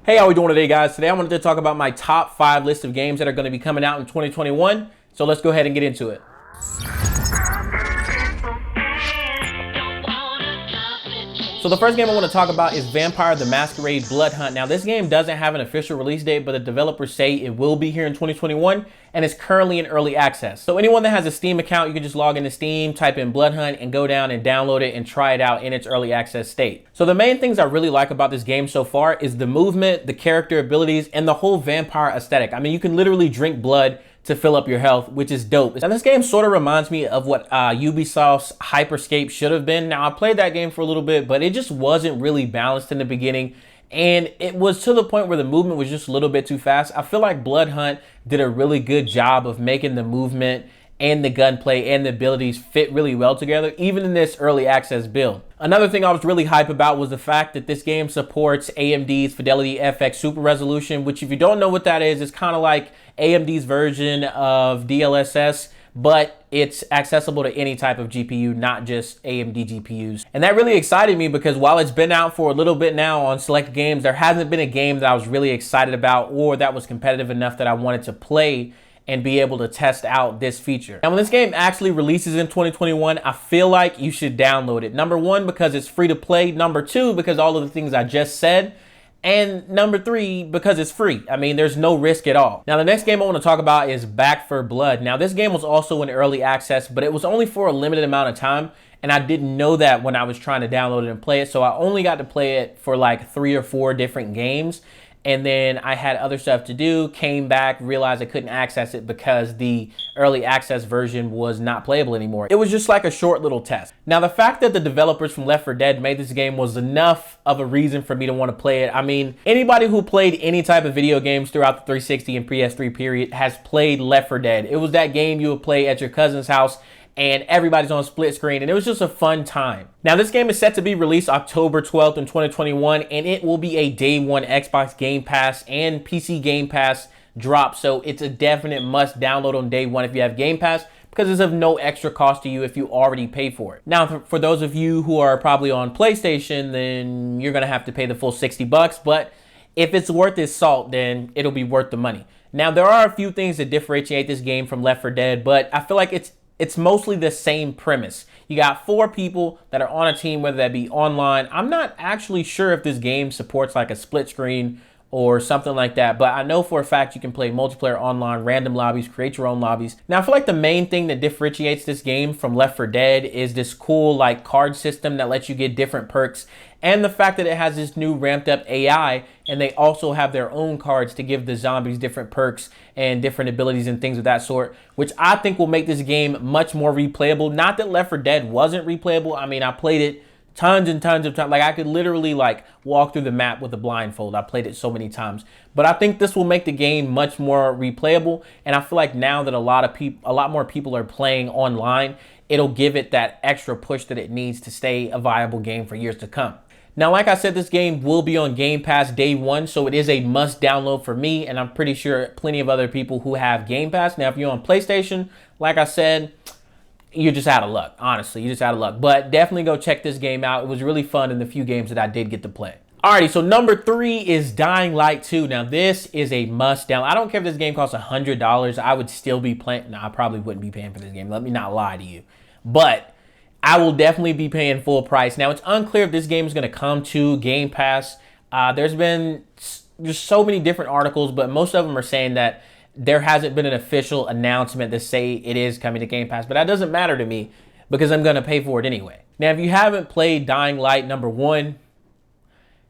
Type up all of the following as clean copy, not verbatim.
Hey, how we doing today, guys? Today I wanted to talk about my top 5 list of games that are going to be coming out in 2021. So let's go ahead and get into it. So the first game I want to talk about is Vampire the Masquerade Blood Hunt. Now, this game doesn't have an official release date, but the developers say it will be here in 2021, and it's currently in early access. So anyone that has a Steam account, you can just log into Steam, type in Blood Hunt, and go down and download it and try it out in its early access state. So the main things I really like about this game so far is the movement, the character abilities, and the whole vampire aesthetic. I mean, you can literally drink blood to fill up your health, which is dope. Now, this game sort of reminds me of what Ubisoft's Hyperscape should have been. Now, I played that game for a little bit, but it just wasn't really balanced in the beginning. And it was to the point where the movement was just a little bit too fast. I feel like Blood Hunt did a really good job of making the movement and the gunplay and the abilities fit really well together, even in this early access build. Another thing I was really hype about was the fact that this game supports AMD's Fidelity FX Super Resolution, which if you don't know what that is, it's kind of like AMD's version of DLSS, but it's accessible to any type of GPU, not just AMD GPUs. And that really excited me because while it's been out for a little bit now on select games, there hasn't been a game that I was really excited about or that was competitive enough that I wanted to play and be able to test out this feature. Now, when this game actually releases in 2021, I feel like you should download it. Number one, because it's free to play. Number two, because all of the things I just said. And number three, because it's free. I mean, there's no risk at all. Now, the next game I want to talk about is Back 4 Blood. Now, this game was also in early access, but it was only for a limited amount of time. And I didn't know that when I was trying to download it and play it. So I only got to play it for like 3 or 4 different games. And then I had other stuff to do, came back, realized I couldn't access it because the early access version was not playable anymore. It was just like a short little test. Now, the fact that the developers from Left 4 Dead made this game was enough of a reason for me to want to play it. I mean, anybody who played any type of video games throughout the 360 and PS3 period has played Left 4 Dead. It was that game you would play at your cousin's house and everybody's on split screen, and it was just a fun time. Now, this game is set to be released October 12th in 2021, and it will be a day one Xbox Game Pass and PC Game Pass drop, so it's a definite must download on day one if you have Game Pass, because it's of no extra cost to you if you already pay for it. Now, for those of you who are probably on PlayStation, then you're gonna have to pay the full $60, but if it's worth its salt, then it'll be worth the money. Now, there are a few things that differentiate this game from Left 4 Dead, but I feel like it's mostly the same premise. You got 4 people that are on a team, whether that be online. I'm not actually sure if this game supports like a split screen or something like that, but I know for a fact you can play multiplayer online, random lobbies, create your own lobbies. Now, I feel like the main thing that differentiates this game from Left 4 Dead is this cool like card system that lets you get different perks, and the fact that it has this new ramped up AI, and they also have their own cards to give the zombies different perks and different abilities and things of that sort, which I think will make this game much more replayable. Not that Left 4 Dead wasn't replayable. I mean, I played it tons and tons of times. Like, I could literally like walk through the map with a blindfold. I played it so many times. But I think this will make the game much more replayable. And I feel like now that a lot more people are playing online, it'll give it that extra push that it needs to stay a viable game for years to come. Now, like I said, this game will be on Game Pass day one, so it is a must download for me, and I'm pretty sure plenty of other people who have Game Pass. Now, if you're on PlayStation, like I said, you're just out of luck. Honestly, you're just out of luck. But definitely go check this game out. It was really fun in the few games that I did get to play. Alrighty, so number 3 is Dying Light 2. Now, this is a must down. I don't care if this game costs $100. I would still be playing. No, I probably wouldn't be paying for this game. Let me not lie to you. But I will definitely be paying full price. Now, it's unclear if this game is going to come to Game Pass. There's been just so many different articles, but most of them are saying that there hasn't been an official announcement to say it is coming to Game Pass. But that doesn't matter to me because I'm going to pay for it anyway. Now, if you haven't played Dying Light number 1,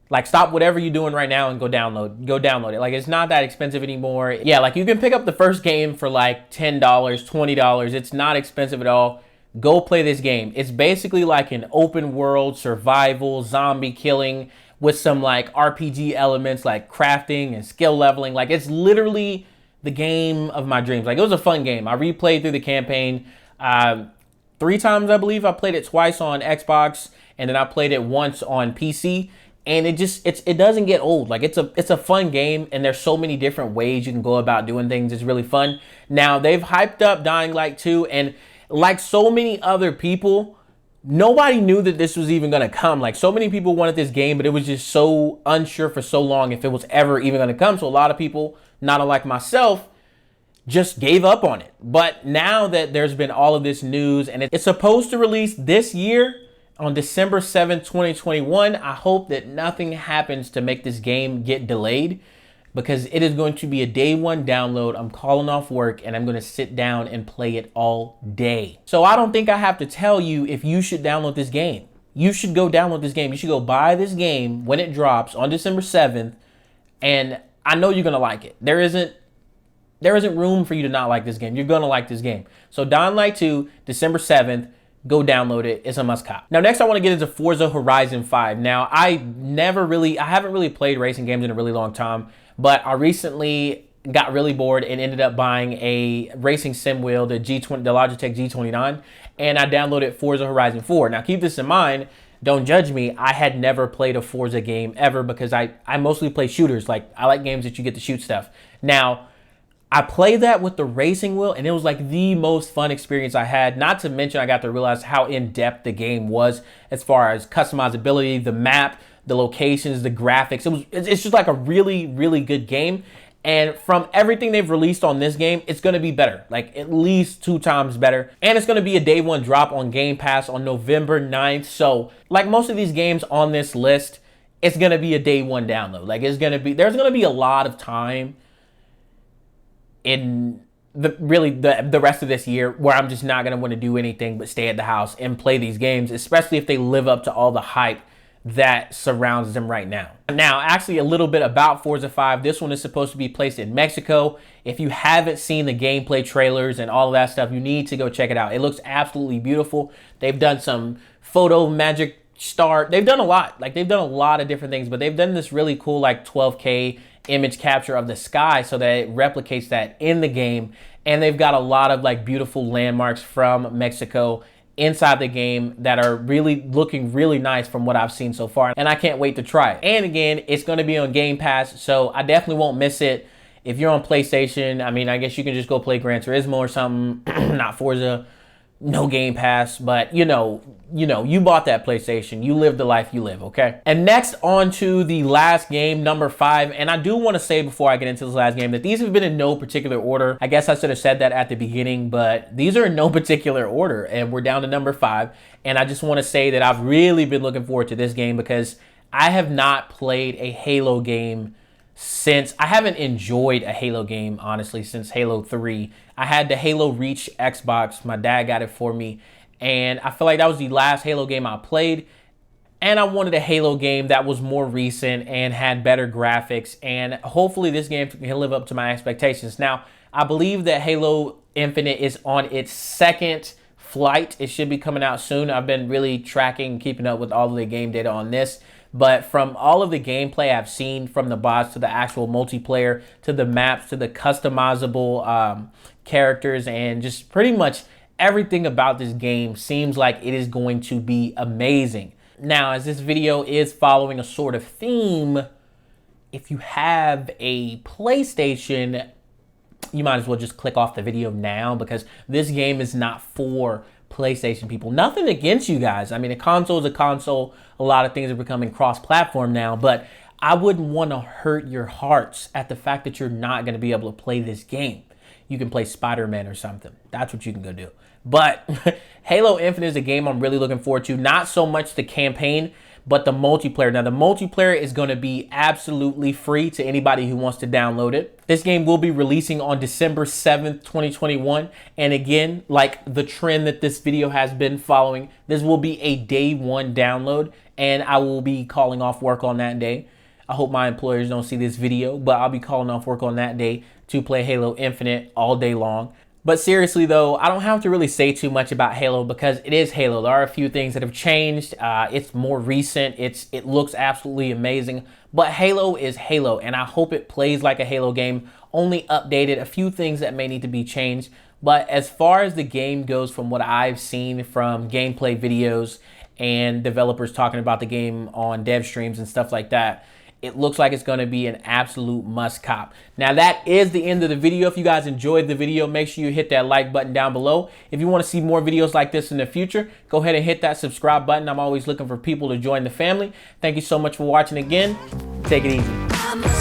like, stop whatever you're doing right now and go download it. Like, it's not that expensive anymore. Yeah, like, you can pick up the first game for like $10, $20. It's not expensive at all. Go play this game. It's basically like an open world survival zombie killing with some like RPG elements like crafting and skill leveling. Like, it's literally the game of my dreams. Like, it was a fun game. I replayed through the campaign 3 times, I believe. I played it twice on Xbox, and then I played it once on PC. And it doesn't get old. Like, it's a fun game, and there's so many different ways you can go about doing things. It's really fun. Now, they've hyped up Dying Light 2, and like so many other people, nobody knew that this was even going to come. Like, so many people wanted this game, but it was just so unsure for so long if it was ever even going to come. So a lot of people, not unlike myself, just gave up on it. But now that there's been all of this news and it's supposed to release this year on December 7th, 2021, I hope that nothing happens to make this game get delayed, because it is going to be a day one download. I'm calling off work and I'm going to sit down and play it all day. So I don't think I have to tell you if you should download this game. You should go download this game. You should go buy this game when it drops on December 7th. And I know you're going to like it. There isn't room for you to not like this game. You're going to like this game. So Dying Light 2, December 7th, go download it. It's a must cop. Now, next I want to get into Forza Horizon 5. Now, I haven't really played racing games in a really long time, but I recently got really bored and ended up buying a racing sim wheel, the Logitech G29, and I downloaded Forza Horizon 4. Now, keep this in mind. Don't judge me. I had never played a Forza game ever because I mostly play shooters. Like, I like games that you get to shoot stuff. Now, I played that with the racing wheel, and it was like the most fun experience I had. Not to mention, I got to realize how in-depth the game was as far as customizability, the map, the locations, the graphics. It's just like a really, really good game. And from everything they've released on this game, it's going to be better, like at least 2 times better. And it's going to be a day one drop on Game Pass on November 9th. So like most of these games on this list, it's going to be a day one download. Like there's going to be a lot of time in the rest of this year where I'm just not going to want to do anything but stay at the house and play these games, especially if they live up to all the hype that surrounds them right now. Now, actually a little bit about Forza 5. This one is supposed to be placed in Mexico. If you haven't seen the gameplay trailers and all of that stuff, you need to go check it out. It looks absolutely beautiful. They've done some photo magic start. They've done a lot. Like they've done a lot of different things, but they've done this really cool like 12K image capture of the sky so that it replicates that in the game. And they've got a lot of like beautiful landmarks from Mexico inside the game that are really looking really nice from what I've seen so far. And I can't wait to try it. And again, it's going to be on Game Pass, so I definitely won't miss it. If you're on PlayStation, I mean, I guess you can just go play Gran Turismo or something, not Forza. No Game Pass, but you bought that PlayStation. You live the life you live, okay? And next on to the last game, number 5. And I do want to say before I get into this last game that these have been in no particular order. I guess I should have said that at the beginning, but these are in no particular order. And we're down to number 5. And I just want to say that I've really been looking forward to this game because I have not played a Halo game since I haven't enjoyed a Halo game, honestly, since Halo 3. I had the Halo Reach Xbox. My dad got it for me. And I feel like that was the last Halo game I played. And I wanted a Halo game that was more recent and had better graphics. And hopefully this game can live up to my expectations. Now, I believe that Halo Infinite is on its second flight. It should be coming out soon. I've been really tracking, keeping up with all of the game data on this. But from all of the gameplay I've seen, from the bots to the actual multiplayer, to the maps, to the customizable characters, and just pretty much everything about this game seems like it is going to be amazing. Now, as this video is following a sort of theme, if you have a PlayStation, you might as well just click off the video now because this game is not for PlayStation people. Nothing against you guys. I mean, a console is a console. A lot of things are becoming cross-platform now, but I wouldn't want to hurt your hearts at the fact that you're not going to be able to play this game. You can play Spider-Man or something. That's what you can go do. But Halo Infinite is a game I'm really looking forward to. Not so much the campaign, but the multiplayer. Now, the multiplayer is going to be absolutely free to anybody who wants to download it. This game will be releasing on December 7th, 2021. And again, like the trend that this video has been following, this will be a day one download, and I will be calling off work on that day. I hope my employers don't see this video, but I'll be calling off work on that day to play Halo Infinite all day long. But seriously though, I don't have to really say too much about Halo because it is Halo. There are a few things that have changed. It's more recent. It looks absolutely amazing. But Halo is Halo, and I hope it plays like a Halo game, only updated, a few things that may need to be changed. But as far as the game goes, from what I've seen from gameplay videos and developers talking about the game on dev streams and stuff like that, it looks like it's going to be an absolute must cop. Now that is the end of the video. If you guys enjoyed the video, make sure you hit that like button down below. If you want to see more videos like this in the future, go ahead and hit that subscribe button. I'm always looking for people to join the family. Thank you so much for watching again. Take it easy.